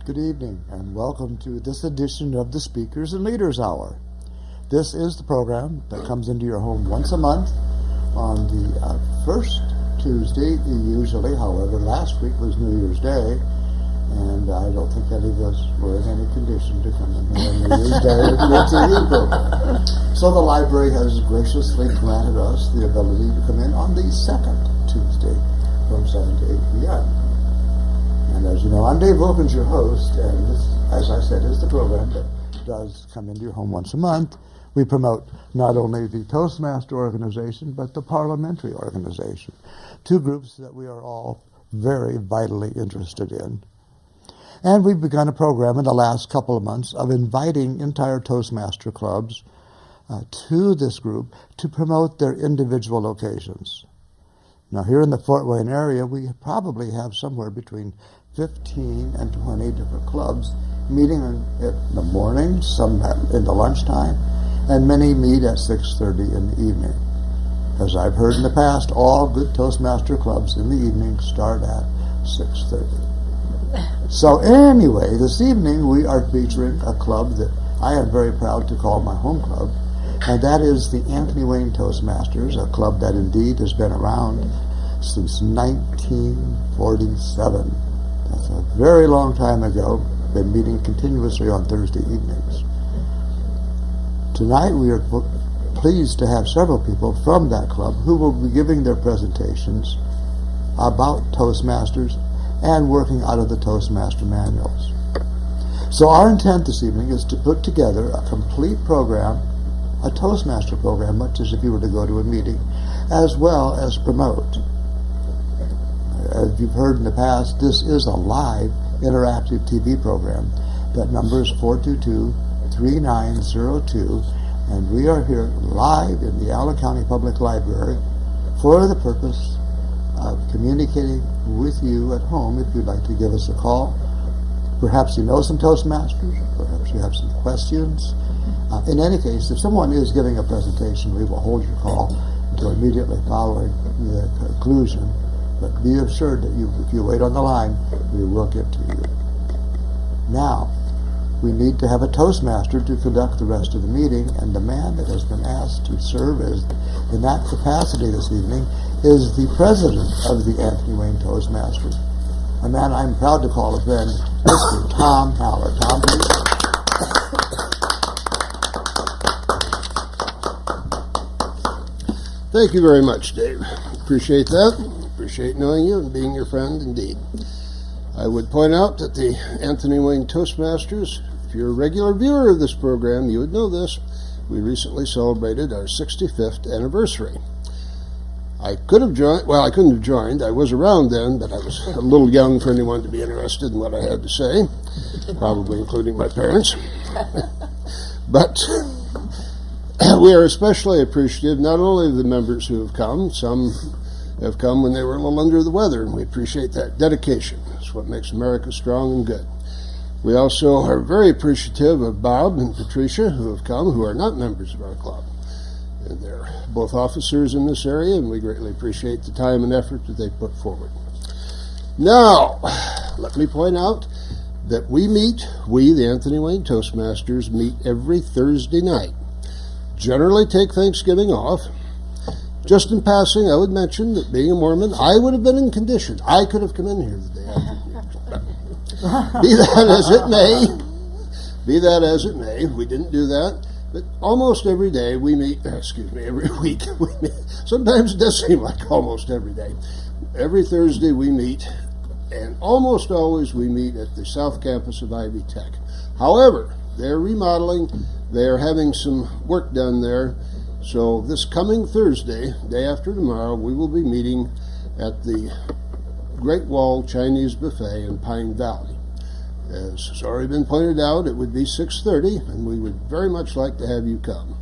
Good evening, and welcome to this edition of the Speakers and Leaders Hour. This is the program that comes into your home once a month on the first Tuesday, usually. However, last week was New Year's Day, and I don't think any of us were in any condition to come in here on New Year's Day to do a TV program. So the library has graciously granted us the ability to come in on the second Tuesday from 7 to 8 p.m. And as you know, I'm Dave Wilkins, your host, and this, as I said, is the program that does come into your home once a month. We promote not only the Toastmaster organization, but the parliamentary organization, two groups that we are all very vitally interested in. And we've begun a program in the last couple of months of inviting entire Toastmaster clubs to this group to promote their individual locations. Now, here in the Fort Wayne area, we probably have somewhere between 15 and 20 different clubs meeting in the morning, some in the lunchtime, and many meet at 6:30 in the evening. As I've heard in the past, all good Toastmaster clubs in the evening start at 6:30. So anyway, this evening we are featuring a club that I am very proud to call my home club, and that is the Anthony Wayne Toastmasters, a club that indeed has been around since 1947. That's a very long time ago. Been meeting continuously on Thursday evenings. Tonight we are pleased to have several people from that club who will be giving their presentations about Toastmasters and working out of the Toastmaster manuals. So our intent this evening is to put together a complete program, a Toastmaster program, much as if you were to go to a meeting, as well as promote. As you've heard in the past, this is a live interactive TV program. That number is 422-3902, and we are here live in the Allen County Public Library for the purpose of communicating with you at home if you'd like to give us a call. Perhaps you know some Toastmasters, perhaps you have some questions. In any case, if someone is giving a presentation, we will hold your call until immediately following the conclusion. But be assured that if you wait on the line, we will get to you. Now, we need to have a Toastmaster to conduct the rest of the meeting, and the man that has been asked to serve as in that capacity this evening is the president of the Anthony Wayne Toastmasters, a man I'm proud to call a friend, Mr. Tom Haller. Tom, please. Thank you very much, Dave. Appreciate that. Appreciate knowing you and being your friend indeed. I would point out that the Anthony Wayne Toastmasters, if you're a regular viewer of this program, you would know this. We recently celebrated our 65th anniversary. I could have joined, well, I couldn't have joined. I was around then, but I was a little young for anyone to be interested in what I had to say, probably including my parents. But we are especially appreciative not only of the members who have come, some have come when they were a little under the weather, and we appreciate that dedication. It's what makes America strong and good. We also are very appreciative of Bob and Patricia who have come, who are not members of our club. And they're both officers in this area, and we greatly appreciate the time and effort that they put forward. Now, let me point out that we, the Anthony Wayne Toastmasters, meet every Thursday night. Generally take Thanksgiving off. Just in passing, I would mention that being a Mormon, I would have been in condition. I could have come in here the day after. Be that as it may, we didn't do that. But almost every day we meet, every week we meet. Sometimes it does seem like almost every day. Every Thursday we meet, and almost always we meet at the South Campus of Ivy Tech. However, they're remodeling. They are having some work done there. So this coming Thursday, day after tomorrow, we will be meeting at the Great Wall Chinese Buffet in Pine Valley. As has already been pointed out, it would be 6:30, and we would very much like to have you come.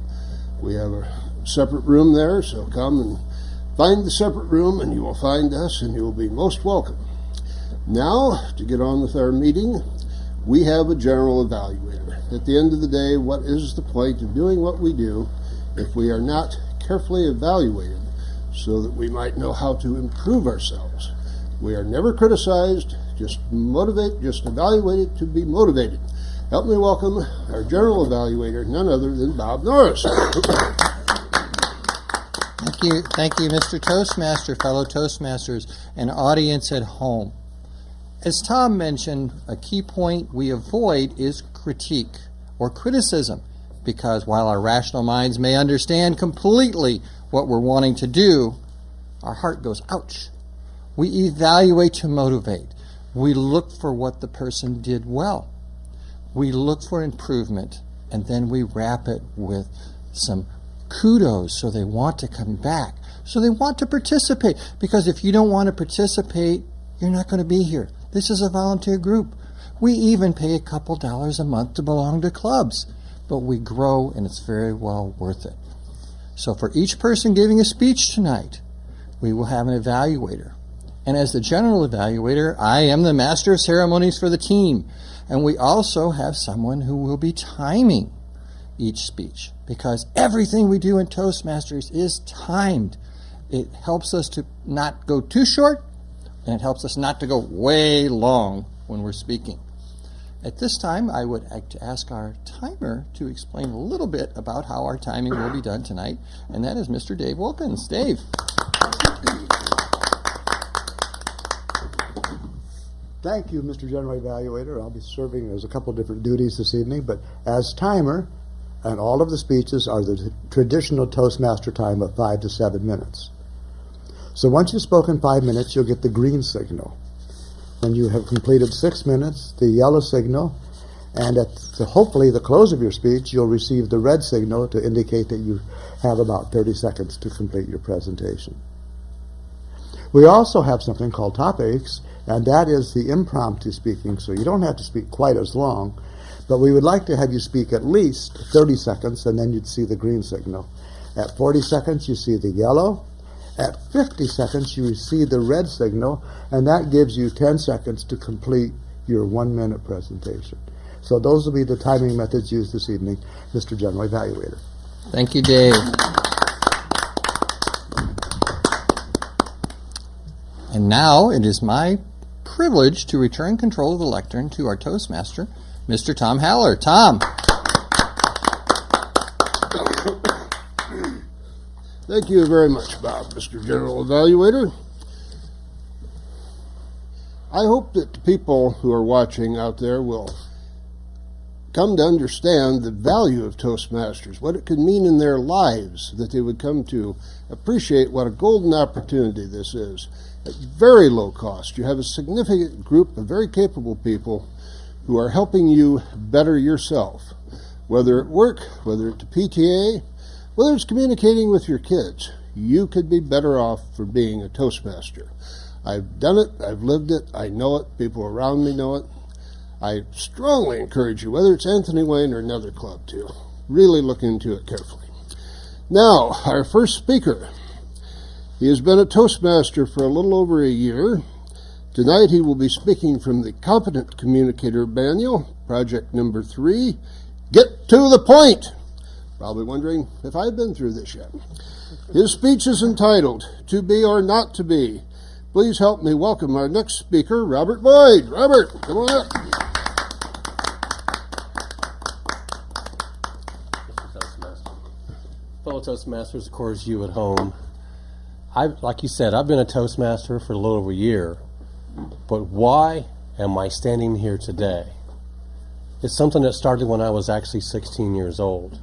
We have a separate room there, so come and find the separate room, and you will find us, and you will be most welcome. Now, to get on with our meeting, we have a general evaluator. At the end of the day, what is the point of doing what we do if we are not carefully evaluated so that we might know how to improve ourselves? We are never criticized, Just motivate, just evaluate it to be motivated. Help me welcome our general evaluator, none other than Bob Norris. Thank you, Mr. Toastmaster, fellow Toastmasters, and audience at home. As Tom mentioned, a key point we avoid is critique or criticism, because while our rational minds may understand completely what we're wanting to do, our heart goes, ouch. We evaluate to motivate. We look for what the person did well. We look for improvement, and then we wrap it with some kudos so they want to come back, so they want to participate. Because if you don't want to participate, you're not going to be here. This is a volunteer group. We even pay a couple dollars a month to belong to clubs, but we grow, and it's very well worth it. So for each person giving a speech tonight, we will have an evaluator. And as the general evaluator, I am the master of ceremonies for the team. And we also have someone who will be timing each speech, because everything we do in Toastmasters is timed. It helps us to not go too short, and it helps us not to go way long when we're speaking. At this time, I would like to ask our timer to explain a little bit about how our timing will be done tonight, and that is Mr. Dave Wilkins. Dave. Thank you, Mr. General Evaluator. I'll be serving as a couple different duties this evening, but as timer, and all of the speeches are the traditional Toastmaster time of 5 to 7 minutes. So once you've spoken 5 minutes, you'll get the green signal. When you have completed 6 minutes, the yellow signal, and at hopefully the close of your speech, you'll receive the red signal to indicate that you have about 30 seconds to complete your presentation. We also have something called topics, and that is the impromptu speaking, so you don't have to speak quite as long, but we would like to have you speak at least 30 seconds, and then you'd see the green signal. At 40 seconds, you see the yellow. At 50 seconds, you see the red signal, and that gives you 10 seconds to complete your 1-minute presentation. So those will be the timing methods used this evening, Mr. General Evaluator. Thank you, Dave. And now it is my privilege to return control of the lectern to our Toastmaster, Mr. Tom Haller. Tom. Thank you very much, Bob, Mr. General Evaluator. I hope that the people who are watching out there will come to understand the value of Toastmasters, what it could mean in their lives, that they would come to appreciate what a golden opportunity this is. At very low cost, you have a significant group of very capable people who are helping you better yourself, whether at work, whether at the PTA, whether it's communicating with your kids. You could be better off for being a Toastmaster. I've done it, I've lived it, I know it, people around me know it. I strongly encourage you, whether it's Anthony Wayne or another club, to really look into it carefully. Now, our first speaker. He has been a Toastmaster for a little over a year. Tonight he will be speaking from the Competent Communicator Manual, project number 3, Get to the Point. Probably wondering if I've been through this yet. His speech is entitled, To Be or Not to Be. Please help me welcome our next speaker, Robert Boyd. Robert, come on up. Fellow Toastmasters, of course, you at home. Like you said, I've been a Toastmaster for a little over a year, but why am I standing here today? It's something that started when I was actually 16 years old.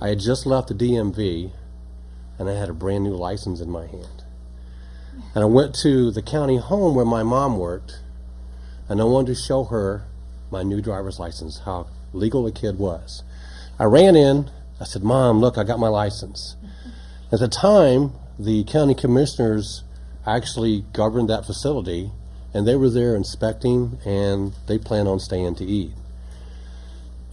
I had just left the DMV, and I had a brand new license in my hand. And I went to the county home where my mom worked, and I wanted to show her my new driver's license, how legal the kid was. I ran in, I said, Mom, look, I got my license. At the time, the county commissioners actually governed that facility, and they were there inspecting, and they planned on staying to eat.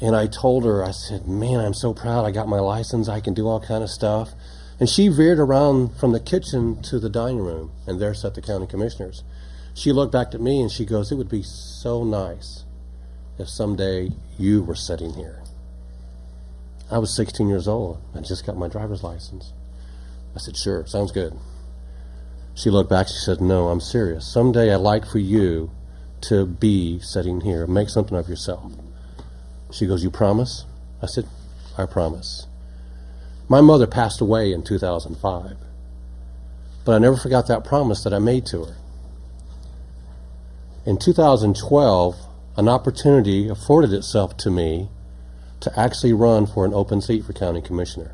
And I told her, I said, man, I'm so proud I got my license. I can do all kind of stuff. And she veered around from the kitchen to the dining room, and there sat the county commissioners. She looked back at me, and she goes, it would be so nice if someday you were sitting here. I was 16 years old. I just got my driver's license. I said, sure, sounds good. She looked back, she said, no, I'm serious. Someday I'd like for you to be sitting here. Make something of yourself. She goes, you promise? I said, I promise. My mother passed away in 2005, but I never forgot that promise that I made to her. In 2012, an opportunity afforded itself to me to actually run for an open seat for county commissioner.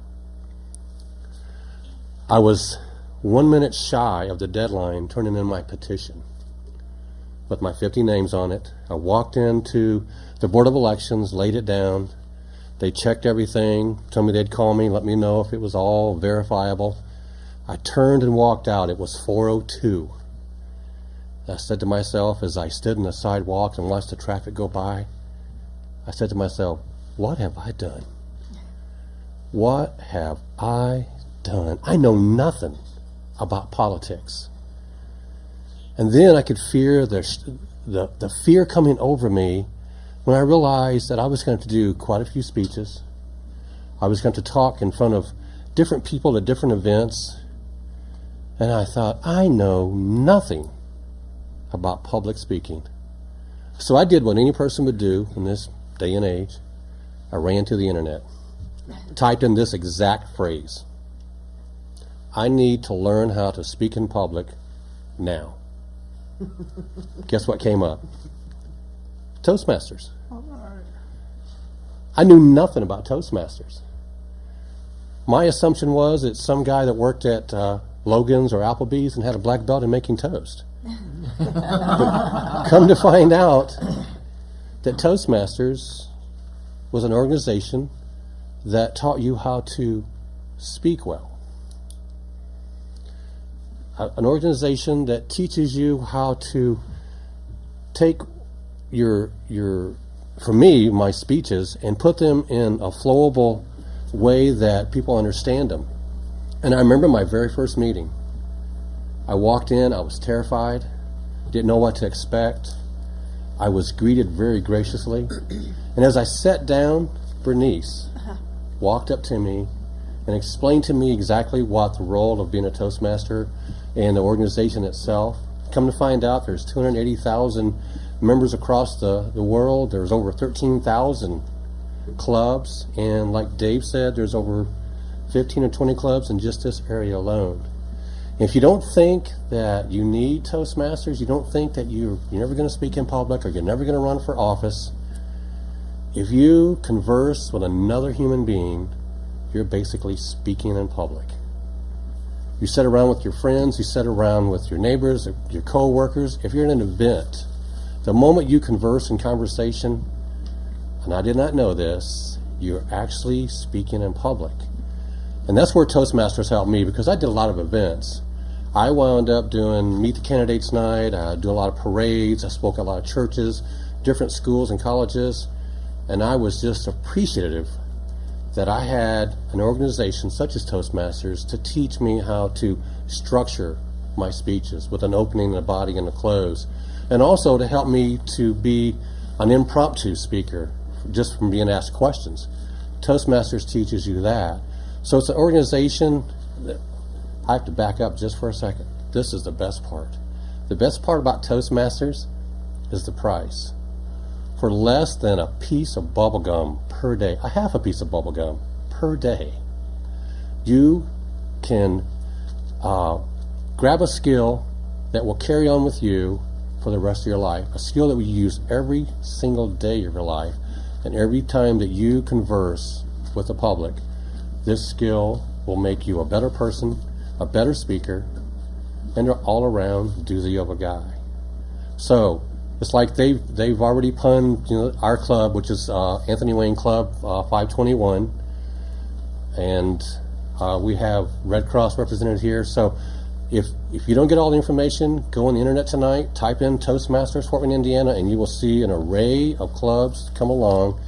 I was 1 minute shy of the deadline turning in my petition with my 50 names on it. I walked into the Board of Elections, laid it down. They checked everything, told me they'd call me, let me know if it was all verifiable. I turned and walked out. It was 4:02. I said to myself as I stood on the sidewalk and watched the traffic go by, I said to myself, what have I done? What have I done? I know nothing about politics. And then I could fear the fear coming over me when I realized that I was going to do quite a few speeches. I was going to talk in front of different people at different events. And I thought, I know nothing about public speaking. So I did what any person would do in this day and age. I ran to the internet, typed in this exact phrase: I need to learn how to speak in public now. Guess what came up? Toastmasters. I knew nothing about Toastmasters. My assumption was it's some guy that worked at Logan's or Applebee's and had a black belt in making toast. But come to find out that Toastmasters was an organization that taught you how to speak well. An organization that teaches you how to take for me, my speeches, and put them in a flowable way that people understand them. And I remember my very first meeting. I walked in, I was terrified, didn't know what to expect. I was greeted very graciously. And as I sat down, Berniece walked up to me and explained to me exactly what the role of being a Toastmaster and the organization itself. Come to find out, there's 280,000 members across the world. There's over 13,000 clubs. And like Dave said, there's over 15 or 20 clubs in just this area alone. If you don't think that you need Toastmasters, you don't think that you're never going to speak in public or you're never going to run for office, if you converse with another human being, you're basically speaking in public. You sit around with your friends, you sit around with your neighbors, your co-workers. If you're in an event, the moment you converse in conversation, and I did not know this, you're actually speaking in public. And that's where Toastmasters helped me, because I did a lot of events. I wound up doing Meet the Candidates Night, I do a lot of parades, I spoke at a lot of churches, different schools and colleges, and I was just appreciative that I had an organization such as Toastmasters to teach me how to structure my speeches with an opening and a body and a close, and also to help me to be an impromptu speaker just from being asked questions. Toastmasters teaches you that. So it's an organization that I have to back up just for a second. This is the best part. The best part about Toastmasters is the price. For less than a piece of bubble gum per day, a half a piece of bubble gum per day, you can grab a skill that will carry on with you for the rest of your life, a skill that we use every single day of your life, and every time that you converse with the public, this skill will make you a better person, a better speaker, and an all-around doozy of a guy. So it's like they've already punned, our club, which is Anthony Wayne Club 521, and we have Red Cross represented here. So if you don't get all the information, go on the internet tonight, type in Toastmasters Fort Wayne, Indiana, and you will see an array of clubs come along.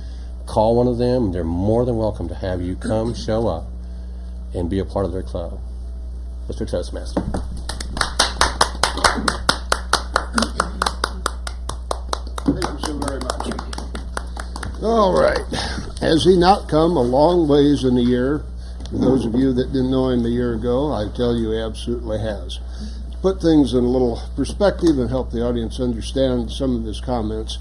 Call one of them. They're more than welcome to have you come, show up, and be a part of their club. Mr. Toastmaster. Thank you so very much. All right. Has he not come a long ways in a year? For those of you that didn't know him a year ago, I tell you he absolutely has. put things in a little perspective and help the audience understand some of his comments.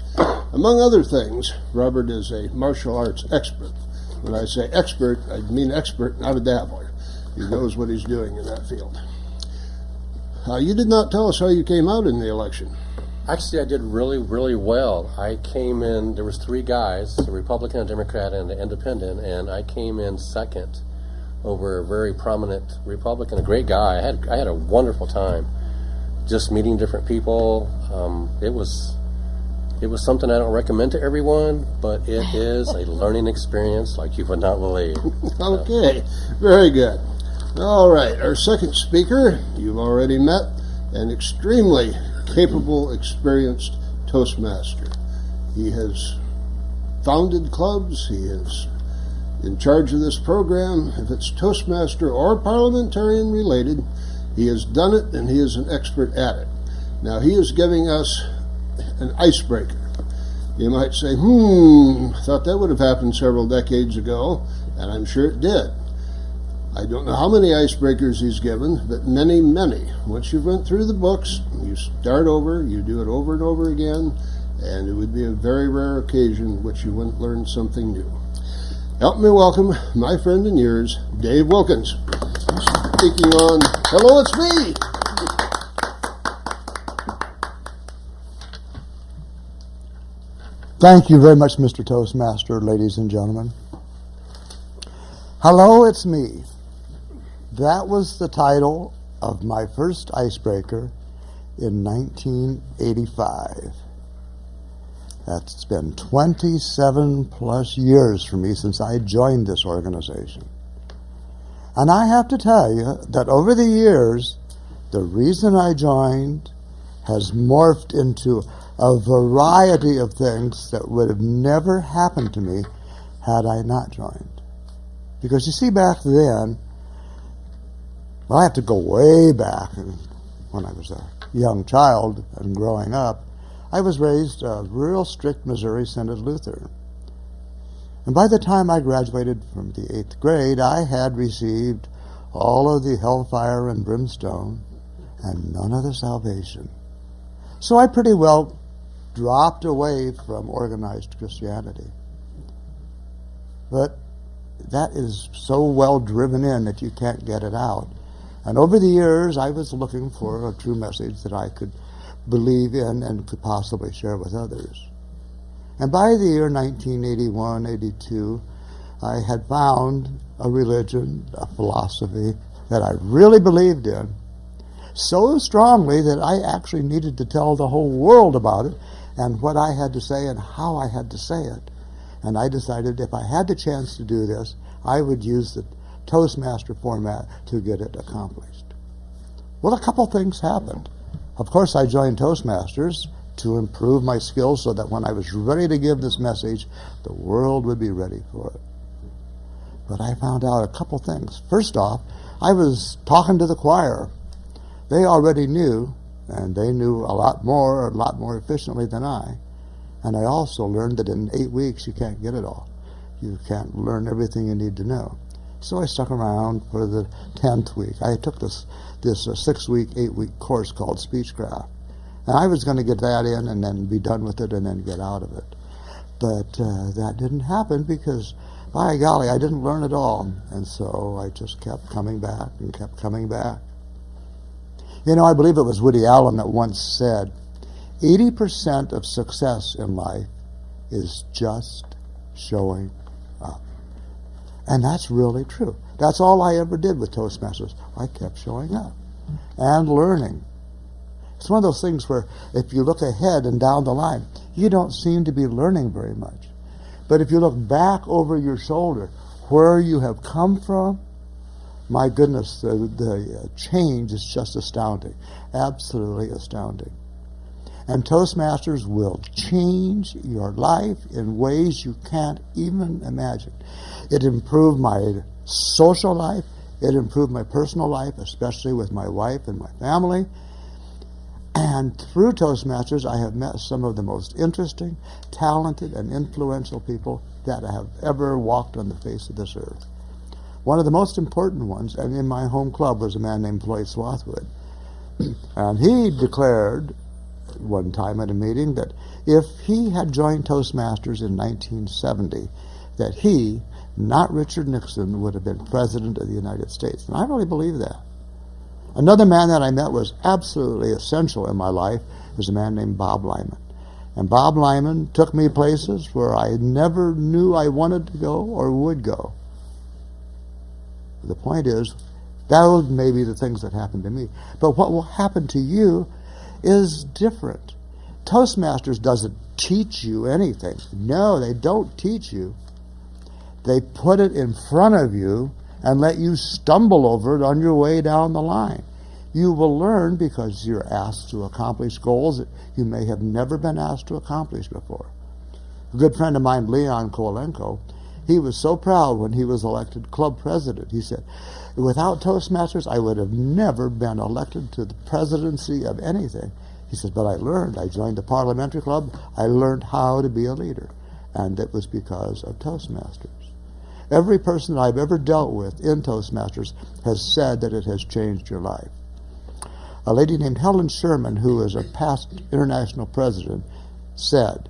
Among other things, Robert is a martial arts expert. When I say expert, I mean expert, not a dabbler. He knows what he's doing in that field. You did not tell us how you came out in the election. Actually, I did really, really well. I came in, there was 3 guys, a Republican, a Democrat, and an Independent, and I came in second over a very prominent Republican, a great guy. I had a wonderful time just meeting different people. It was something I don't recommend to everyone, but it is a learning experience like you would not believe. Okay, very good. All right, our second speaker, you've already met, an extremely capable, experienced Toastmaster. He has founded clubs, he is in charge of this program. If it's Toastmaster or parliamentarian related, he has done it and he is an expert at it. Now he is giving us an icebreaker. You might say, thought that would have happened several decades ago, and I'm sure it did. I don't know how many icebreakers he's given, but many, many. Once you've went through the books, you start over, you do it over and over again, and it would be a very rare occasion in which you wouldn't learn something new. Help me welcome my friend and yours, Dave Wilkins. Speaking on Hello, It's Me. Thank you very much, Mr. Toastmaster, ladies and gentlemen. Hello, it's me. That was the title of my first icebreaker in 1985. That's been 27 plus years for me since I joined this organization. And I have to tell you that over the years, the reason I joined has morphed into a variety of things that would have never happened to me had I not joined. Because you see, back then, well, I have to go way back. When I was a young child and growing up, I was raised a real strict Missouri Synod Lutheran. And by the time I graduated from the 8th grade, I had received all of the hellfire and brimstone and none of the salvation. So I pretty well dropped away from organized Christianity. But that is so well driven in that you can't get it out. And over the years, I was looking for a true message that I could believe in and could possibly share with others. And by the year 1981, 82, I had found a religion, a philosophy that I really believed in so strongly that I actually needed to tell the whole world about it and what I had to say and how I had to say it. And I decided if I had the chance to do this, I would use the Toastmaster format to get it accomplished. Well, a couple things happened. Of course, I joined Toastmasters to improve my skills so that when I was ready to give this message, the world would be ready for it. But I found out a couple things. First off, I was talking to the choir. They already knew, and they knew a lot more efficiently than I. And I also learned that in 8 weeks, you can't get it all. You can't learn everything you need to know. So I stuck around for the 10th week. I took this 6-week, 8-week course called Speechcraft. And I was going to get that in and then be done with it and then get out of it. But that didn't happen because, by golly, I didn't learn it all. And so I just kept coming back and kept coming back. You know, I believe it was Woody Allen that once said, 80% of success in life is just showing up. And that's really true. That's all I ever did with Toastmasters. I kept showing up and learning. It's one of those things where if you look ahead and down the line, you don't seem to be learning very much. But if you look back over your shoulder, where you have come from, my goodness, the change is just astounding. Absolutely astounding. And Toastmasters will change your life in ways you can't even imagine. It improved my social life. It improved my personal life, especially with my wife and my family. And through Toastmasters, I have met some of the most interesting, talented, and influential people that have ever walked on the face of this earth. One of the most important ones, and in my home club, was a man named Floyd Swathwood. And he declared one time at a meeting that if he had joined Toastmasters in 1970, that he, not Richard Nixon, would have been President of the United States. And I really believe that. Another man that I met was absolutely essential in my life was a man named Bob Lyman. And Bob Lyman took me places where I never knew I wanted to go or would go. The point is, those may be the things that happened to me. But what will happen to you is different. Toastmasters doesn't teach you anything. No, they don't teach you. They put it in front of you and let you stumble over it on your way down the line. You will learn because you're asked to accomplish goals that you may have never been asked to accomplish before. A good friend of mine, Leon Kolenko, he was so proud when he was elected club president. He said, without Toastmasters, I would have never been elected to the presidency of anything. He said, but I learned. I joined the parliamentary club. I learned how to be a leader. And it was because of Toastmasters. Every person that I've ever dealt with in Toastmasters has said that it has changed your life. A lady named Helen Sherman, who is a past international president, said,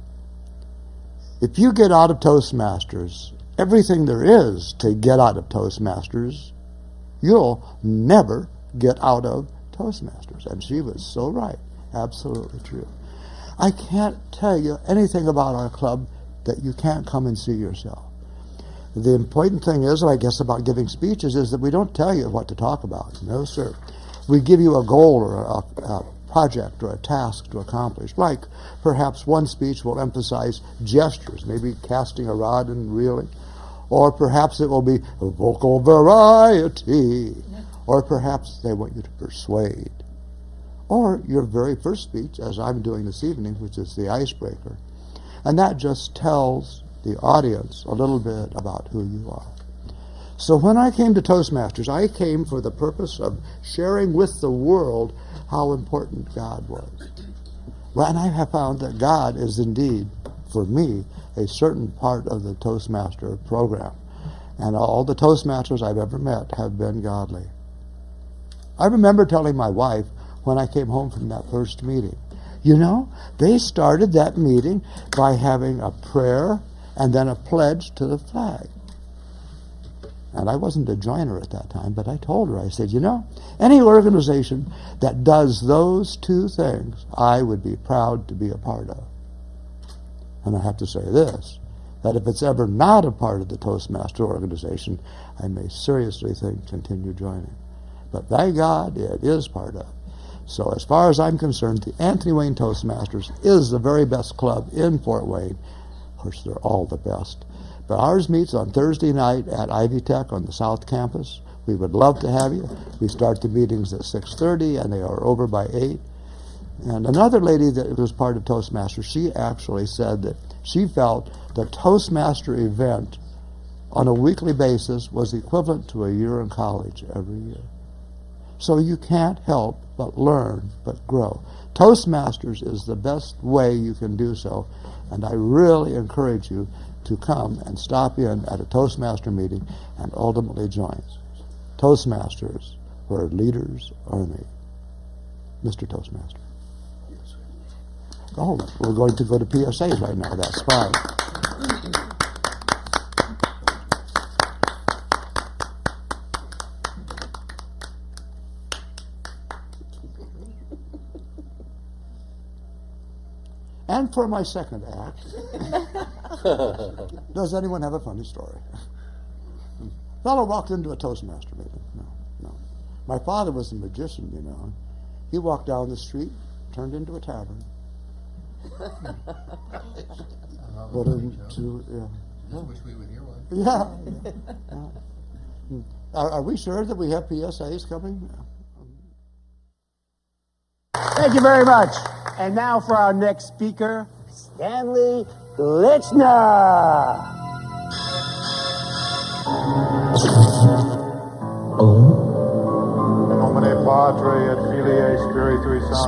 if you get out of Toastmasters, everything there is to get out of Toastmasters, you'll never get out of Toastmasters. And she was so right. Absolutely true. I can't tell you anything about our club that you can't come and see yourself. The important thing is, I guess, about giving speeches is that we don't tell you what to talk about. No, sir. We give you a goal or a project or a task to accomplish. Like perhaps one speech will emphasize gestures, maybe casting a rod and reeling. Or perhaps it will be vocal variety. Or perhaps they want you to persuade. Or your very first speech, as I'm doing this evening, which is the icebreaker. And that just tells the audience a little bit about who you are. So when I came to Toastmasters, I came for the purpose of sharing with the world how important God was. Well, and I have found that God is indeed, for me, a certain part of the Toastmaster program. And all the Toastmasters I've ever met have been godly. I remember telling my wife when I came home from that first meeting, you know, they started that meeting by having a prayer and then a pledge to the flag. And I wasn't a joiner at that time, but I told her, I said, you know, any organization that does those two things, I would be proud to be a part of. And I have to say this, that if it's ever not a part of the Toastmaster organization, I may seriously think continue joining. But thank God it is part of. So as far as I'm concerned, the Anthony Wayne Toastmasters is the very best club in Fort Wayne. Of course, they're all the best. But ours meets on Thursday night at Ivy Tech on the South Campus. We would love to have you. We start the meetings at 6:30 and they are over by 8. And another lady that was part of Toastmasters, she actually said that she felt the Toastmaster event on a weekly basis was equivalent to a year in college every year. So you can't help but learn, but grow. Toastmasters is the best way you can do so, and I really encourage you to come and stop in at a Toastmaster meeting and ultimately join. Toastmasters, where leaders are made. Mr. Toastmaster. Oh, we're going to go to PSAs right now. That's fine. And for my second act, does anyone have a funny story? A fellow walked into a Toastmaster meeting. No. My father was a magician, you know. He walked down the street, turned into a tavern. Put into, yeah. Wish we would hear one. Yeah. Are we sure that we have PSAs coming? Thank you very much. And now for our next speaker, Stanley Lichner.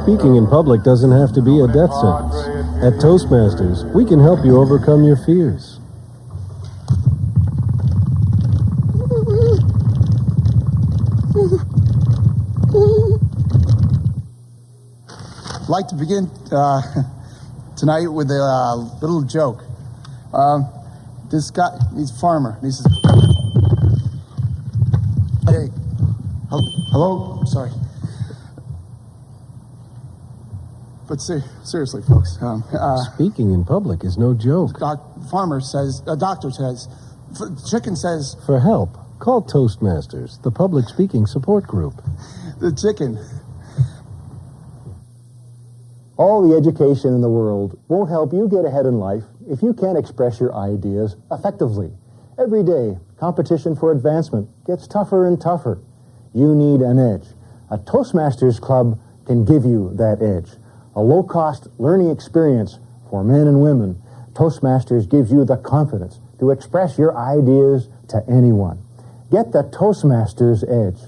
Speaking in public doesn't have to be a death sentence. At Toastmasters, we can help you overcome your fears. like to begin tonight with a little joke. This guy, he's a farmer, and he says, "Hey, hello, sorry." But seriously, folks. Speaking in public is no joke. Farmer says, doctor says, chicken says. For help, call Toastmasters, the public speaking support group. The chicken. All the education in the world won't help you get ahead in life if you can't express your ideas effectively. Every day, competition for advancement gets tougher and tougher. You need an edge. A Toastmasters club can give you that edge. A low-cost learning experience for men and women. Toastmasters gives you the confidence to express your ideas to anyone. Get the Toastmasters edge.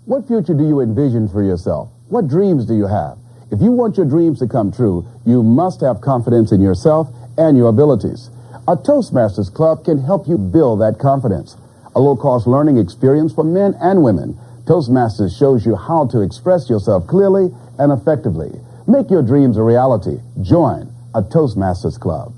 What future do you envision for yourself? What dreams do you have? If you want your dreams to come true, you must have confidence in yourself and your abilities. A Toastmasters Club can help you build that confidence. A low-cost learning experience for men and women. Toastmasters shows you how to express yourself clearly and effectively. Make your dreams a reality. Join a Toastmasters Club.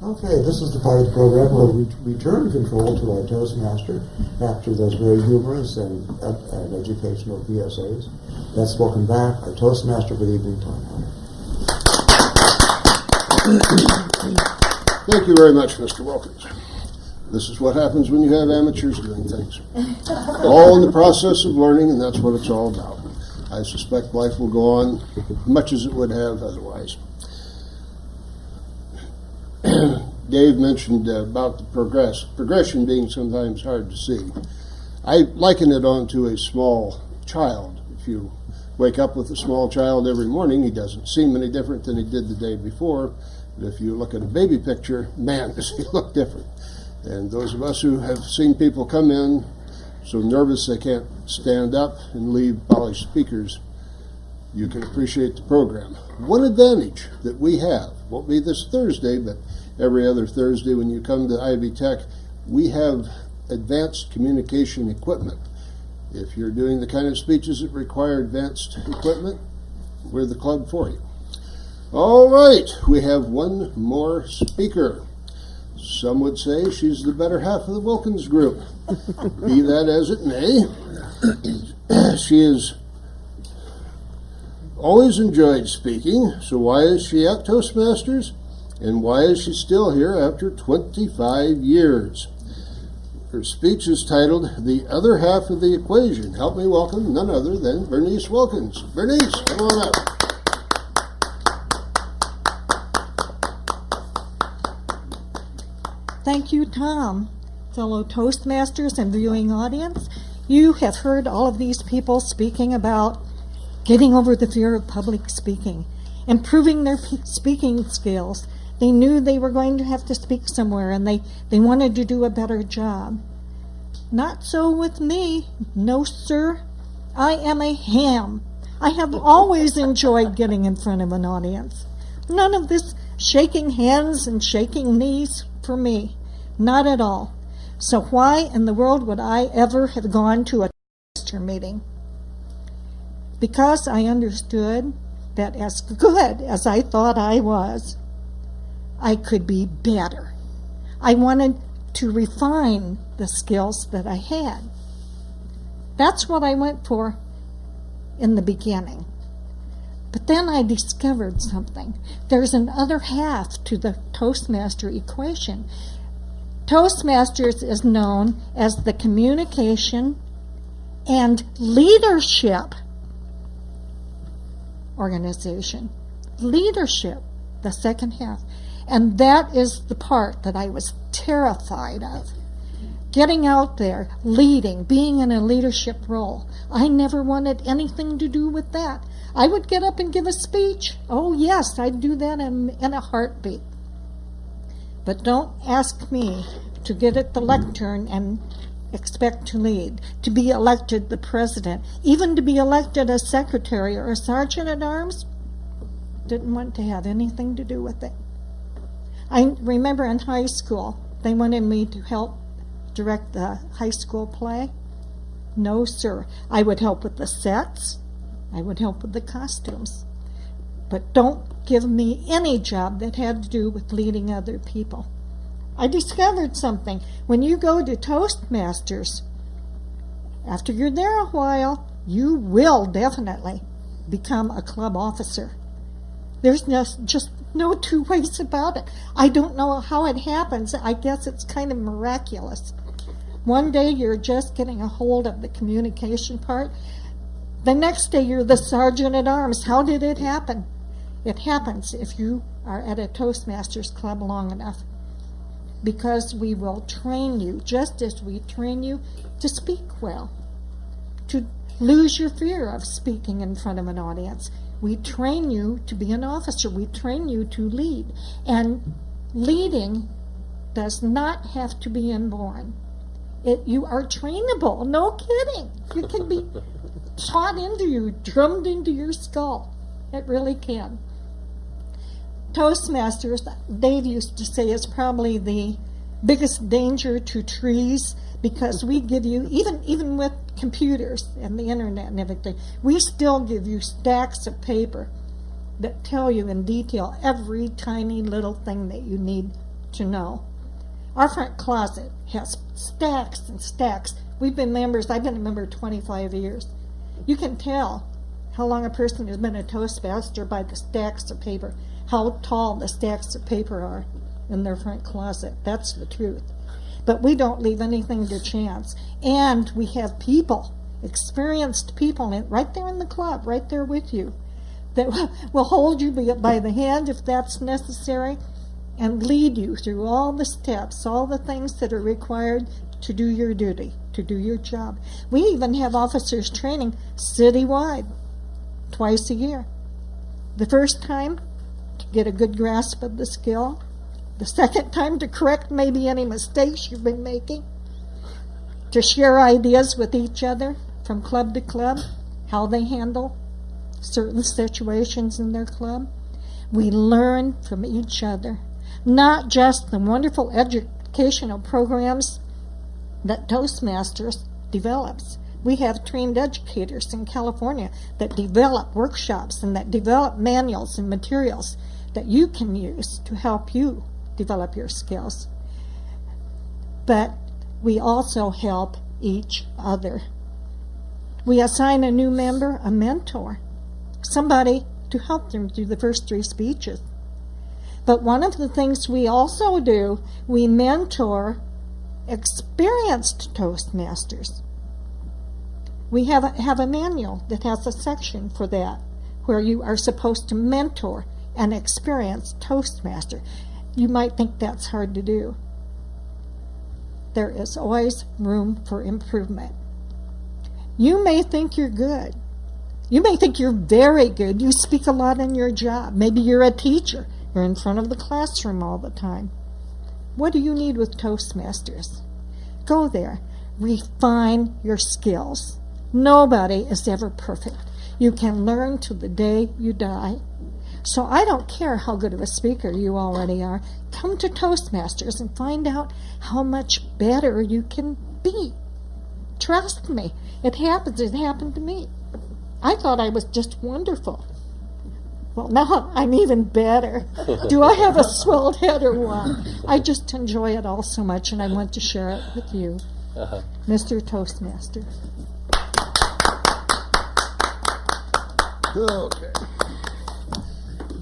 Okay, this is the part of the program where we return control to our Toastmaster after those very humorous and educational PSAs. Let's welcome back our Toastmaster. Good evening, Tom. Thank you very much, Mr. Wilkins. This is what happens when you have amateurs doing things. All in the process of learning, and that's what it's all about. I suspect life will go on much as it would have otherwise. Dave mentioned about the progression being sometimes hard to see. I liken it onto a small child. If you wake up with a small child every morning, he doesn't seem any different than he did the day before. But if you look at a baby picture, man, does he look different. And those of us who have seen people come in so nervous they can't stand up and leave polished speakers, you can appreciate the program. One advantage that we have, won't be this Thursday, but every other Thursday when you come to Ivy Tech, we have advanced communication equipment. If you're doing the kind of speeches that require advanced equipment, we're the club for you. All right, we have one more speaker. Some would say she's the better half of the Wilkins group. Be that as it may, she has always enjoyed speaking, so why is she at Toastmasters? And why is she still here after 25 years? Her speech is titled, The Other Half of the Equation. Help me welcome none other than Berniece Wilkins. Berniece, come on up. Thank you, Tom. Fellow Toastmasters and viewing audience, you have heard all of these people speaking about getting over the fear of public speaking, improving their speaking skills. They knew they were going to have to speak somewhere, and they wanted to do a better job. Not so with me. No, sir. I am a ham. I have always enjoyed getting in front of an audience. None of this shaking hands and shaking knees for me. Not at all. So why in the world would I ever have gone to a Toastmaster meeting? Because I understood that as good as I thought I was, I could be better. I wanted to refine the skills that I had. That's what I went for in the beginning. But then I discovered something. There's an other half to the Toastmaster equation. Toastmasters is known as the communication and leadership organization. Leadership, the second half. And that is the part that I was terrified of. Getting out there, leading, being in a leadership role. I never wanted anything to do with that. I would get up and give a speech. Oh yes, I'd do that in a heartbeat. But don't ask me to get at the lectern and expect to lead, to be elected the president, even to be elected a secretary or a sergeant at arms. Didn't want to have anything to do with it. I remember in high school, they wanted me to help direct the high school play. No, sir. I would help with the sets. I would help with the costumes. But don't give me any job that had to do with leading other people. I discovered something. When you go to Toastmasters, after you're there a while, you will definitely become a club officer. There's just no two ways about it. I don't know how it happens. I guess it's kind of miraculous. One day you're just getting a hold of the communication part. The next day you're the sergeant at arms. How did it happen? It happens if you are at a Toastmasters club long enough, because we will train you just as we train you to speak well, to lose your fear of speaking in front of an audience. We train you to be an officer. We train you to lead. And leading does not have to be inborn. You are trainable. No kidding. You can be taught into you, drummed into your skull. It really can. Toastmasters, Dave used to say, is probably the biggest danger to trees, because we give you, even with computers and the internet and everything, we still give you stacks of paper that tell you in detail every tiny little thing that you need to know. Our front closet has stacks and stacks. I've been a member 25 years. You can tell how long a person has been a Toastmaster by the stacks of paper, how tall the stacks of paper are in their front closet. That's the truth. But we don't leave anything to chance. And we have people, experienced people right there in the club, right there with you, that will hold you by the hand if that's necessary and lead you through all the steps, all the things that are required to do your duty, to do your job. We even have officers training citywide, twice a year. The first time, to get a good grasp of the skill. The second time, to correct maybe any mistakes you've been making. To share ideas with each other from club to club, how they handle certain situations in their club. We learn from each other, not just the wonderful educational programs that Toastmasters develops. We have trained educators in California that develop workshops and that develop manuals and materials that you can use to help you develop your skills. But we also help each other. We assign a new member a mentor, somebody to help them through the first 3 speeches. But one of the things we also do, we mentor experienced Toastmasters. We have a manual that has a section for that, where you are supposed to mentor an experienced Toastmaster. You might think that's hard to do. There is always room for improvement. You may think you're good. You may think you're very good. You speak a lot in your job. Maybe you're a teacher. You're in front of the classroom all the time. What do you need with Toastmasters? Go there. Refine your skills. Nobody is ever perfect. You can learn till the day you die. So I don't care how good of a speaker you already are. Come to Toastmasters and find out how much better you can be. Trust me. It happens. It happened to me. I thought I was just wonderful. Well, now I'm even better. Do I have a swelled head or what? I just enjoy it all so much, and I want to share it with you, Mr. Toastmaster. Okay.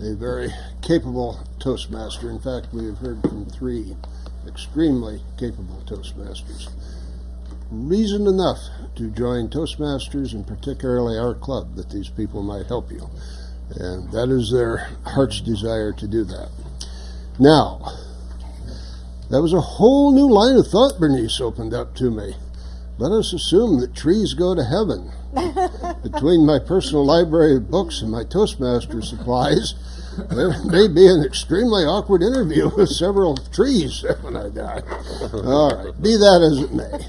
A very capable Toastmaster. In fact, we have heard from 3 extremely capable Toastmasters. Reason enough to join Toastmasters, and particularly our club, that these people might help you. And that is their heart's desire to do that. Now, that was a whole new line of thought Berniece opened up to me. Let us assume that trees go to heaven. Between my personal library of books and my Toastmaster supplies, there may be an extremely awkward interview with several trees when I die. All right, be that as it may.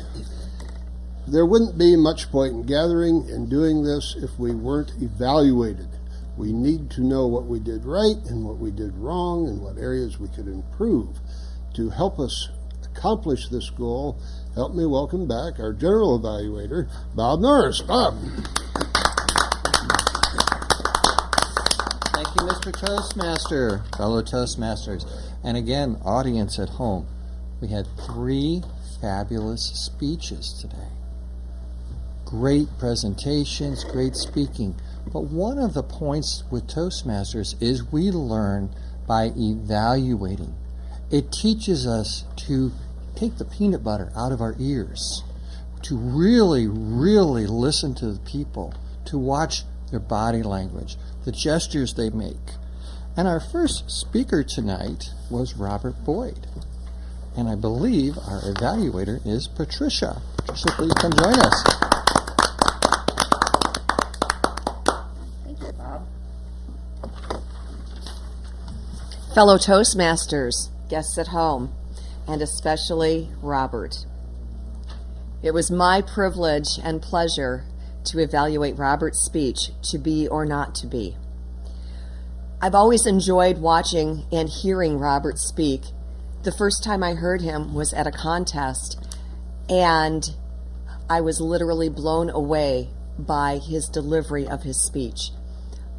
there wouldn't be much point in gathering and doing this if we weren't evaluated. We need to know what we did right and what we did wrong and what areas we could improve. To help us accomplish this goal, help me welcome back our general evaluator, Bob Norris. Bob. Thank you, Mr. Toastmaster, fellow Toastmasters. And again, audience at home, we had 3 fabulous speeches today. Great presentations, great speaking. But one of the points with Toastmasters is we learn by evaluating. It teaches us to take the peanut butter out of our ears, to really, really listen to the people, to watch their body language, the gestures they make. And our first speaker tonight was Robert Boyd. And I believe our evaluator is Patricia. Patricia, please come join us. Thank you, Bob. Fellow Toastmasters, guests at home, and especially Robert. It was my privilege and pleasure to evaluate Robert's speech, to be or not to be. I've always enjoyed watching and hearing Robert speak. The first time I heard him was at a contest, and I was literally blown away by his delivery of his speech.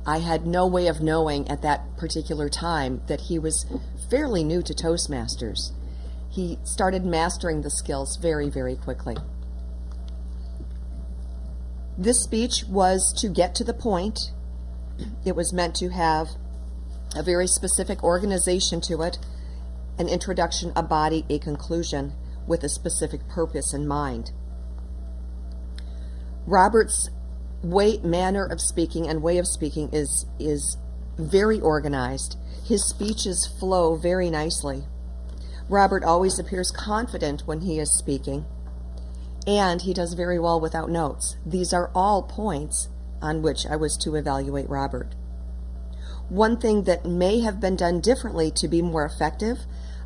I had no way of knowing at that particular time that he was fairly new to Toastmasters. He started mastering the skills very, very quickly. This speech was to get to the point. It was meant to have a very specific organization to it, an introduction, a body, a conclusion, with a specific purpose in mind. Robert's manner of speaking and way of speaking is very organized. His speeches flow very nicely. Robert always appears confident when he is speaking, and he does very well without notes. These are all points on which I was to evaluate Robert. One thing that may have been done differently to be more effective,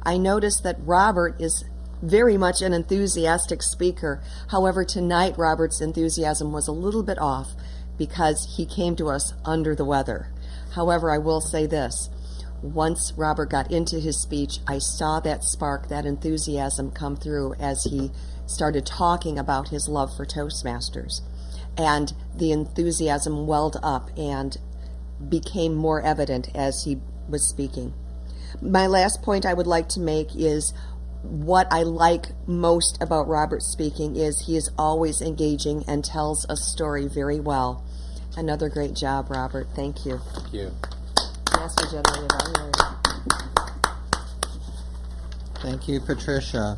I noticed that Robert is very much an enthusiastic speaker. However, tonight Robert's enthusiasm was a little bit off because he came to us under the weather. However, I will say this. Once Robert got into his speech, I saw that spark, that enthusiasm come through as he started talking about his love for Toastmasters. And the enthusiasm welled up and became more evident as he was speaking. My last point I would like to make is what I like most about Robert speaking is he is always engaging and tells a story very well. Another great job, Robert. Thank you. Thank you. Master General Evaluator. Thank you, Patricia.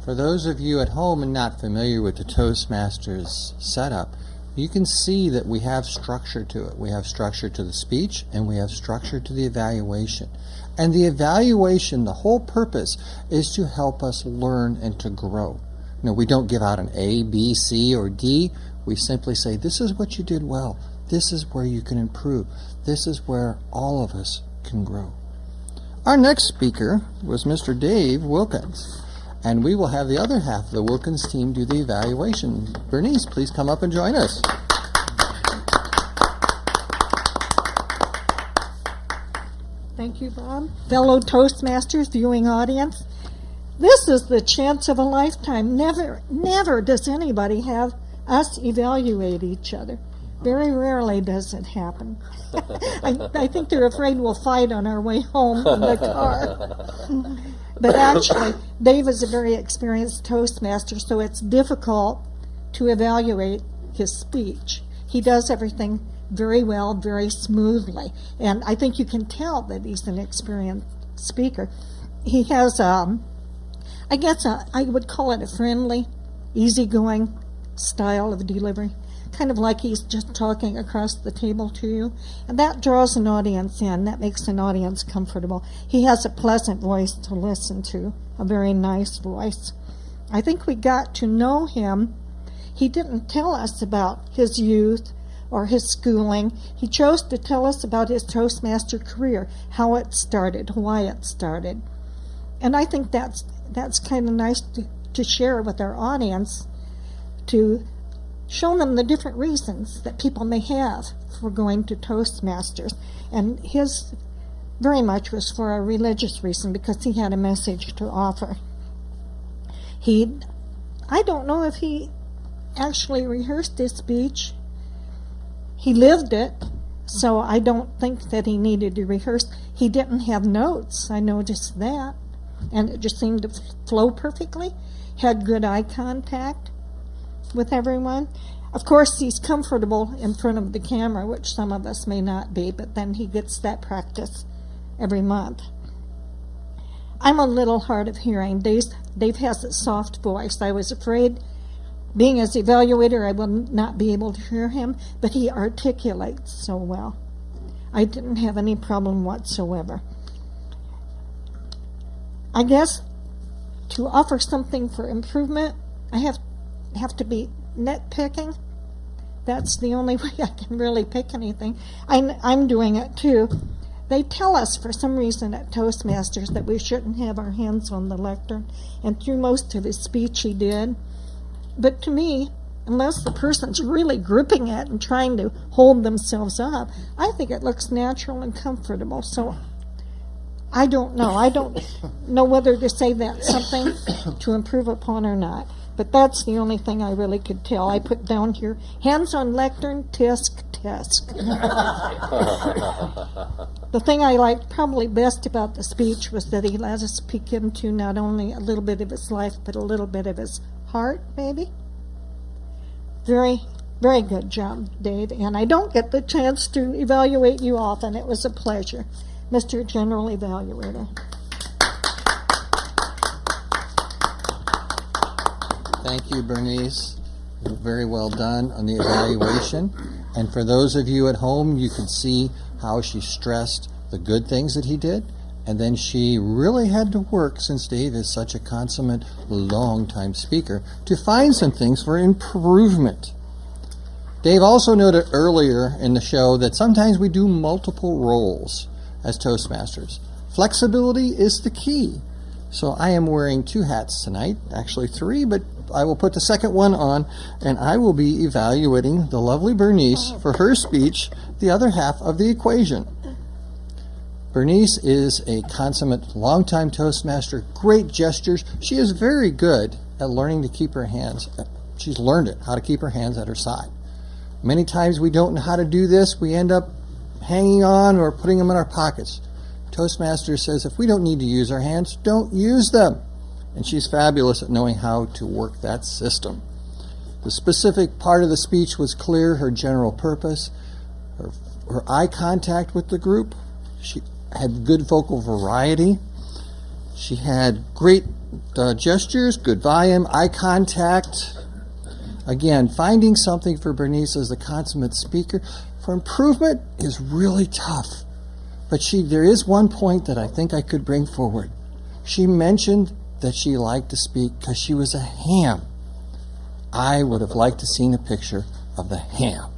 For those of you at home and not familiar with the Toastmasters setup, you can see that we have structure to it. We have structure to the speech, and we have structure to the evaluation. And the evaluation, the whole purpose, is to help us learn and to grow. You know, we don't give out an A, B, C, or D. We simply say, this is what you did well. This is where you can improve. This is where all of us can grow. Our next speaker was Mr. Dave Wilkins. And we will have the other half of the Wilkins team do the evaluation. Berniece, please come up and join us. Thank you, Bob. Fellow Toastmasters, viewing audience, this is the chance of a lifetime. Never does anybody have us evaluate each other. Very rarely does it happen. I think they're afraid we'll fight on our way home in the car. But actually, Dave is a very experienced Toastmaster, so it's difficult to evaluate his speech. He does everything very well, very smoothly. And I think you can tell that he's an experienced speaker. He has, I would call it a friendly, easygoing style of delivery. Kind of like he's just talking across the table to you. And that draws an audience in. That makes an audience comfortable. He has a pleasant voice to listen to, a very nice voice. I think we got to know him. He didn't tell us about his youth or his schooling. He chose to tell us about his Toastmaster career, how it started, why it started. And I think that's kind of nice to share with our audience. to show them the different reasons that people may have for going to Toastmasters. And his very much was for a religious reason, because he had a message to offer. I don't know if he actually rehearsed his speech. He lived it, so I don't think that he needed to rehearse. He didn't have notes, I noticed that, and it just seemed to flow perfectly. Had good eye contact with everyone. Of course, he's comfortable in front of the camera, which some of us may not be, but then he gets that practice every month. I'm a little hard of hearing. Dave has a soft voice. I was afraid, being as evaluator, I will not be able to hear him, but he articulates so well. I didn't have any problem whatsoever. I guess to offer something for improvement, I have to be nitpicking. That's the only way I can really pick anything. I'm doing it too. They tell us for some reason at Toastmasters that we shouldn't have our hands on the lectern, and through most of his speech he did. But to me, unless the person's really gripping it and trying to hold themselves up, I think it looks natural and comfortable. So I don't know. I don't know whether to say that's something to improve upon or not. But that's the only thing I really could tell. I put down here, hands on lectern, tisk, tisk. The thing I liked probably best about the speech was that he let us peek into not only a little bit of his life, but a little bit of his heart, maybe. Very, very good job, Dave. And I don't get the chance to evaluate you often. It was a pleasure, Mr. General Evaluator. Thank you, Berniece. Very well done on the evaluation. And for those of you at home, you can see how she stressed the good things that he did. And then she really had to work, since Dave is such a consummate, long-time speaker, to find some things for improvement. Dave also noted earlier in the show that sometimes we do multiple roles as Toastmasters. Flexibility is the key. So I am wearing 2 hats tonight, actually 3, but I will put the second one on, and I will be evaluating the lovely Berniece for her speech, the other half of the equation. Berniece is a consummate longtime Toastmaster, great gestures. She is very good at learning to keep her hands. She's learned it, how to keep her hands at her side. Many times we don't know how to do this. We end up hanging on or putting them in our pockets. Toastmaster says if we don't need to use our hands, don't use them. And she's fabulous at knowing how to work that system. The specific part of the speech was clear, her general purpose, her eye contact with the group. She had good vocal variety. She had great gestures, good volume, eye contact. Again, finding something for Berniece as the consummate speaker for improvement is really tough. But there is one point that I think I could bring forward. She mentioned that she liked to speak because she was a ham. I would have liked to seen a picture of the ham.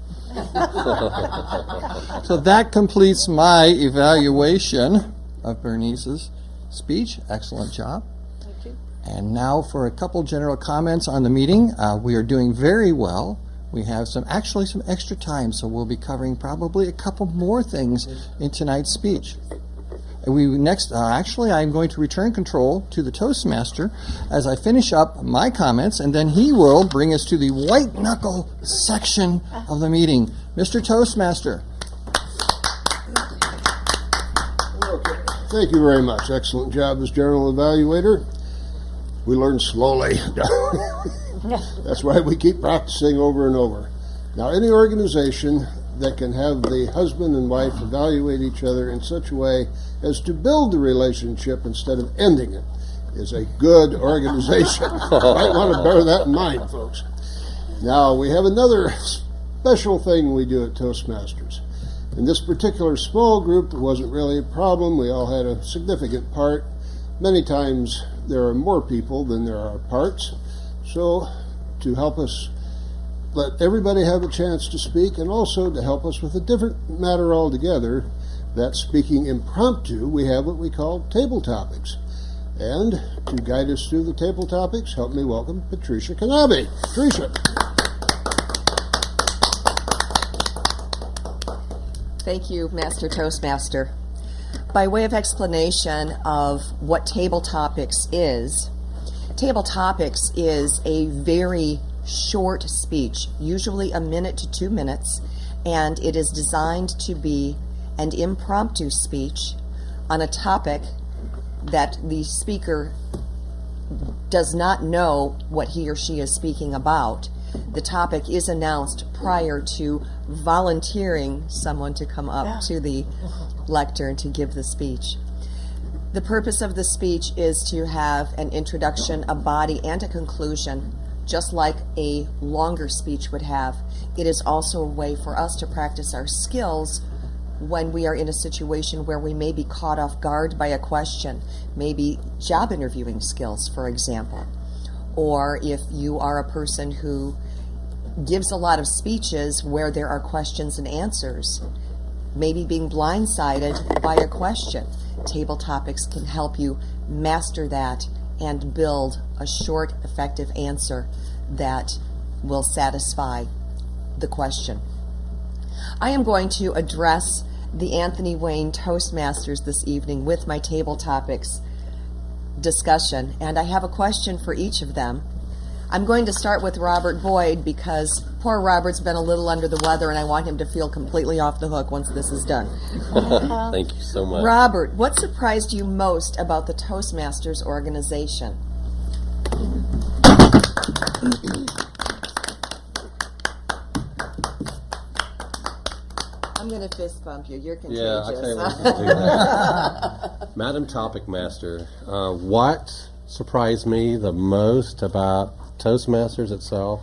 So that completes my evaluation of Bernice's speech. Excellent job. Thank you. And now for a couple general comments on the meeting. We are doing very well. We have some extra time, so we'll be covering probably a couple more things in tonight's speech. I'm going to return control to the Toastmaster as I finish up my comments, and then he will bring us to the white knuckle section of the meeting. Mr. Toastmaster. Okay. Thank you very much. Excellent job as General Evaluator. We learn slowly. That's why we keep practicing over and over. Now, any organization that can have the husband and wife evaluate each other in such a way as to build the relationship instead of ending it is a good organization. Might want to bear that in mind, folks. Now, we have another special thing we do at Toastmasters. In this particular small group, it wasn't really a problem. We all had a significant part. Many times there are more people than there are parts. So, to help us let everybody have a chance to speak, and also to help us with a different matter altogether, that speaking impromptu, we have what we call table topics. And to guide us through the table topics, help me welcome Patricia Knaebe. Patricia. Thank you, Master Toastmaster. By way of explanation of what Table Topics is a very short speech, usually a minute to 2 minutes, and it is designed to be an impromptu speech on a topic that the speaker does not know what he or she is speaking about. The topic is announced prior to volunteering someone to come up to the lectern to give the speech. The purpose of the speech is to have an introduction, a body, and a conclusion, just like a longer speech would have. It is also a way for us to practice our skills when we are in a situation where we may be caught off guard by a question, maybe job interviewing skills, for example. Or if you are a person who gives a lot of speeches where there are questions and answers, maybe being blindsided by a question. Table Topics can help you master that and build a short, effective answer that will satisfy the question. I am going to address the Anthony Wayne Toastmasters this evening with my Table Topics discussion, and I have a question for each of them. I'm going to start with Robert Boyd because poor Robert's been a little under the weather and I want him to feel completely off the hook once this is done. Thank you so much. Robert, what surprised you most about the Toastmasters organization? I'm going to fist bump you. You're contagious. Yeah, I tell you what, do that. Madam Topic Master, what surprised me the most about Toastmasters itself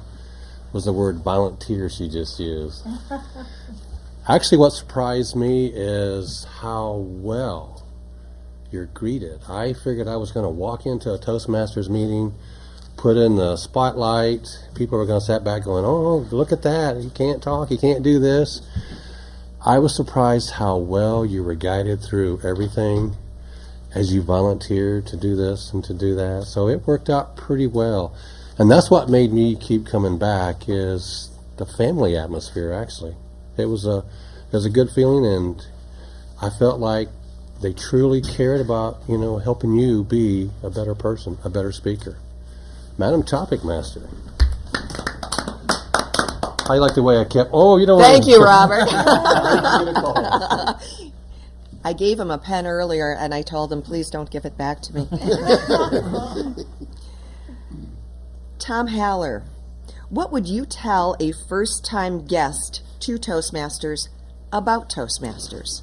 was the word volunteer she just used. Actually, what surprised me is how well you're greeted. I figured I was going to walk into a Toastmasters meeting, put in the spotlight, people were going to sit back going, oh, look at that, he can't talk, he can't do this. I was surprised how well you were guided through everything as you volunteered to do this and to do that. So it worked out pretty well. And that's what made me keep coming back is the family atmosphere, actually. It was a good feeling, and I felt like they truly cared about, helping you be a better person, a better speaker. Madam Topic Master. I like the way I kept, you don't Thank you, Robert. I gave him a pen earlier, and I told him, please don't give it back to me. Tom Haller, what would you tell a first-time guest to Toastmasters about Toastmasters?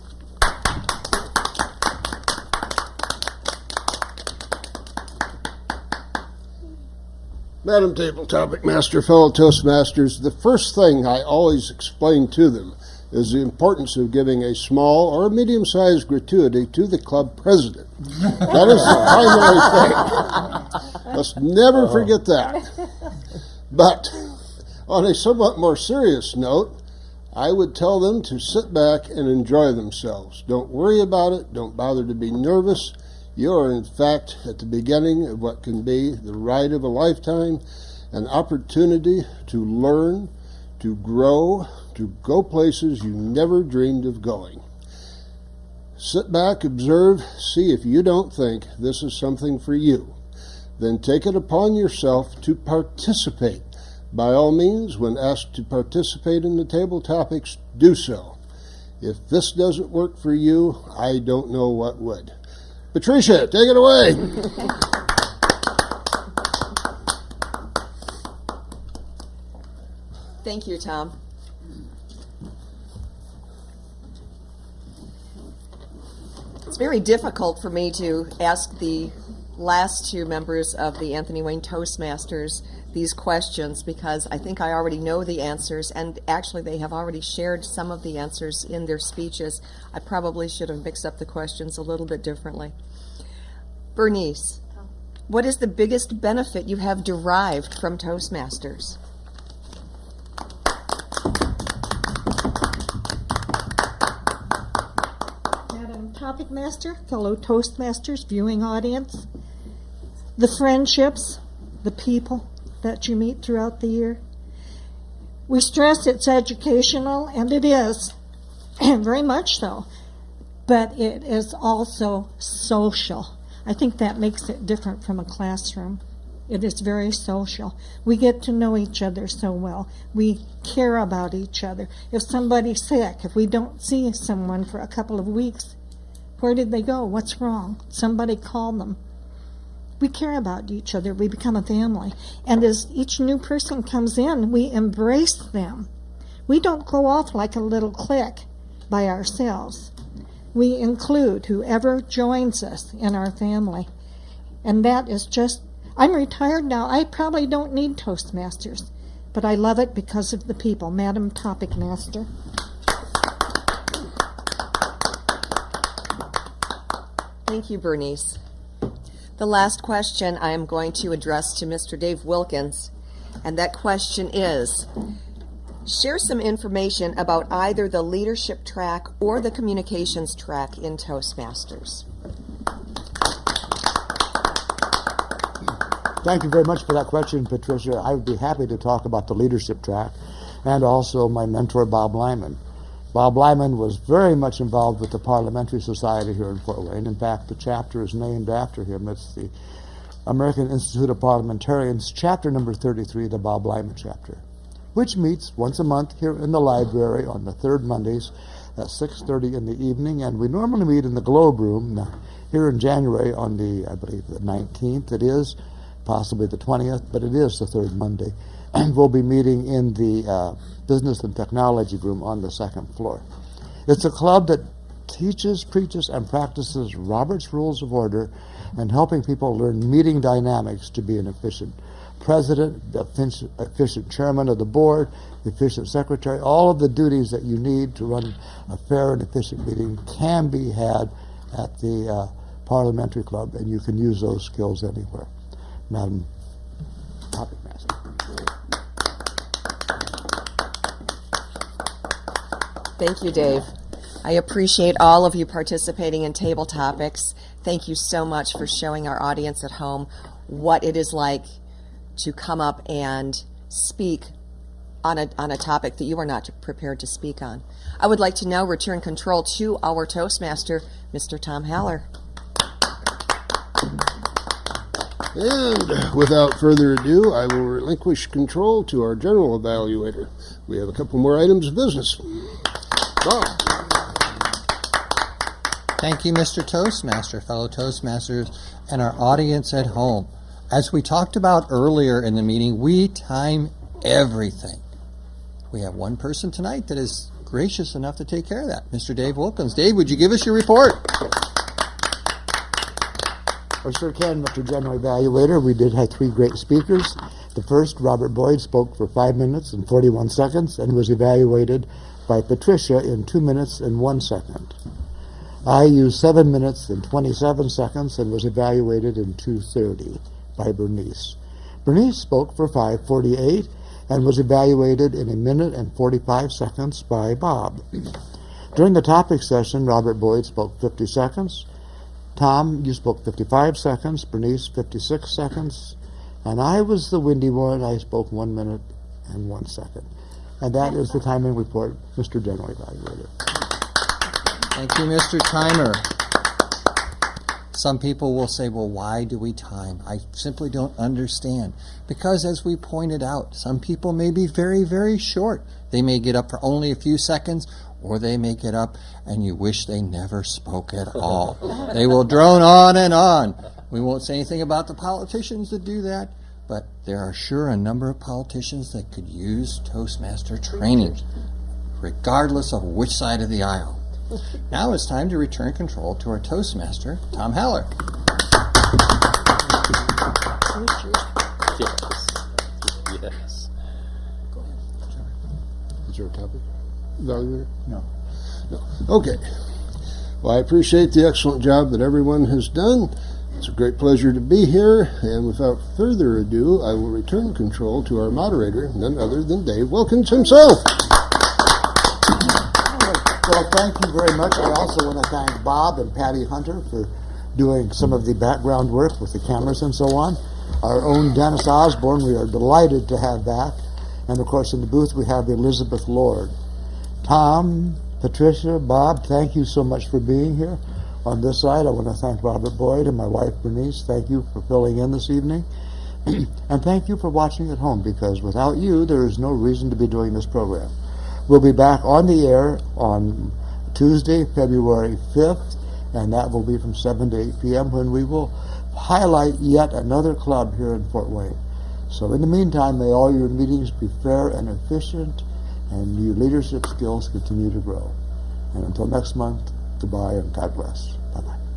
Madam Table Topic Master, fellow Toastmasters, the first thing I always explain to them is the importance of giving a small or medium-sized gratuity to the club president. That is the primary thing. Let's never forget that. But on a somewhat more serious note, I would tell them to sit back and enjoy themselves. Don't worry about it. Don't bother to be nervous. You are, in fact, at the beginning of what can be the ride of a lifetime, an opportunity to learn, to grow, to go places you never dreamed of going. Sit back, observe, see if you don't think this is something for you. Then take it upon yourself to participate. By all means, when asked to participate in the table topics, do so. If this doesn't work for you, I don't know what would. Patricia, take it away. Thank you, Tom. It's very difficult for me to ask the last two members of the Anthony Wayne Toastmasters these questions because I think I already know the answers, and actually they have already shared some of the answers in their speeches. I probably should have mixed up the questions a little bit differently. Berniece, what is the biggest benefit you have derived from Toastmasters? Madam Topic Master, fellow Toastmasters, viewing audience, the friendships, the people that you meet throughout the year. We stress it's educational, and it is, very much so, but it is also social. I think that makes it different from a classroom. It is very social. We get to know each other so well. We care about each other. If somebody's sick, if we don't see someone for a couple of weeks, where did they go? What's wrong? Somebody called them. We care about each other. We become a family. And as each new person comes in, we embrace them. We don't go off like a little clique by ourselves. We include whoever joins us in our family. And that is just, I'm retired now. I probably don't need Toastmasters, but I love it because of the people. Madam Topic Master. Thank you, Berniece. The last question I am going to address to Mr. Dave Wilkins, and that question is, share some information about either the leadership track or the communications track in Toastmasters. Thank you very much for that question, Patricia. I would be happy to talk about the leadership track and also my mentor, Bob Lyman. Bob Lyman was very much involved with the Parliamentary Society here in Fort Wayne. In fact, the chapter is named after him. It's the American Institute of Parliamentarians, chapter number 33, the Bob Lyman chapter, which meets once a month here in the library on the third Mondays at 6:30 in the evening. And we normally meet in the Globe Room here in January on the, I believe, the 19th. It is possibly the 20th, but it is the third Monday. And we'll be meeting in the Business and Technology Room on the second floor. It's a club that teaches, preaches, and practices Robert's Rules of Order and helping people learn meeting dynamics to be an efficient president, efficient chairman of the board, efficient secretary. All of the duties that you need to run a fair and efficient meeting can be had at the Parliamentary Club, and you can use those skills anywhere. Madam Topic Master. Thank you, Dave. I appreciate all of you participating in Table Topics. Thank you so much for showing our audience at home what it is like to come up and speak on a topic that you are not prepared to speak on. I would like to now return control to our Toastmaster, Mr. Tom Haller. And without further ado, I will relinquish control to our general evaluator. We have a couple more items of business. Bob. Thank you, Mr. Toastmaster, fellow Toastmasters, and our audience at home. As we talked about earlier in the meeting, we time everything. We have one person tonight that is gracious enough to take care of that, Mr. Dave Wilkins. Dave, would you give us your report? I sure can, Mr. General Evaluator. We did have three great speakers. The first, Robert Boyd, spoke for 5 minutes and 41 seconds and was evaluated by Patricia in 2 minutes and 1 second. I used 7 minutes and 27 seconds and was evaluated in 2:30 by Berniece. Berniece spoke for 5:48 and was evaluated in 1 minute and 45 seconds by Bob. During the topic session, Robert Boyd spoke 50 seconds. Tom, you spoke 55 seconds. Berniece, 56 seconds. And I was the windy one. I spoke 1 minute and 1 second. And that is the timing report, Mr. General Evaluator. Thank you, Mr. Timer. Some people will say, well, why do we time? I simply don't understand. Because as we pointed out, some people may be very, very short. They may get up for only a few seconds, or they may get up and you wish they never spoke at all. They will drone on and on. We won't say anything about the politicians that do that, but there are sure a number of politicians that could use Toastmaster training, regardless of which side of the aisle. Now it's time to return control to our Toastmaster, Tom Haller. Yes. Is there a topic? Evaluator? No. No. Okay. Well, I appreciate the excellent job that everyone has done. It's a great pleasure to be here, and without further ado, I will return control to our moderator, none other than Dave Wilkins himself. Well, thank you very much. I also want to thank Bob and Patty Hunter for doing some of the background work with the cameras and so on. Our own Dennis Osborne, we are delighted to have back. And of course, in the booth, we have Elizabeth Lord. Tom, Patricia, Bob, thank you so much for being here. On this side, I want to thank Robert Boyd and my wife, Berniece. Thank you for filling in this evening. And thank you for watching at home, because without you, there is no reason to be doing this program. We'll be back on the air on Tuesday, February 5th, and that will be from 7 to 8 p.m. when we will highlight yet another club here in Fort Wayne. So in the meantime, may all your meetings be fair and efficient, and your leadership skills continue to grow. And until next month, goodbye and God bless. Bye-bye.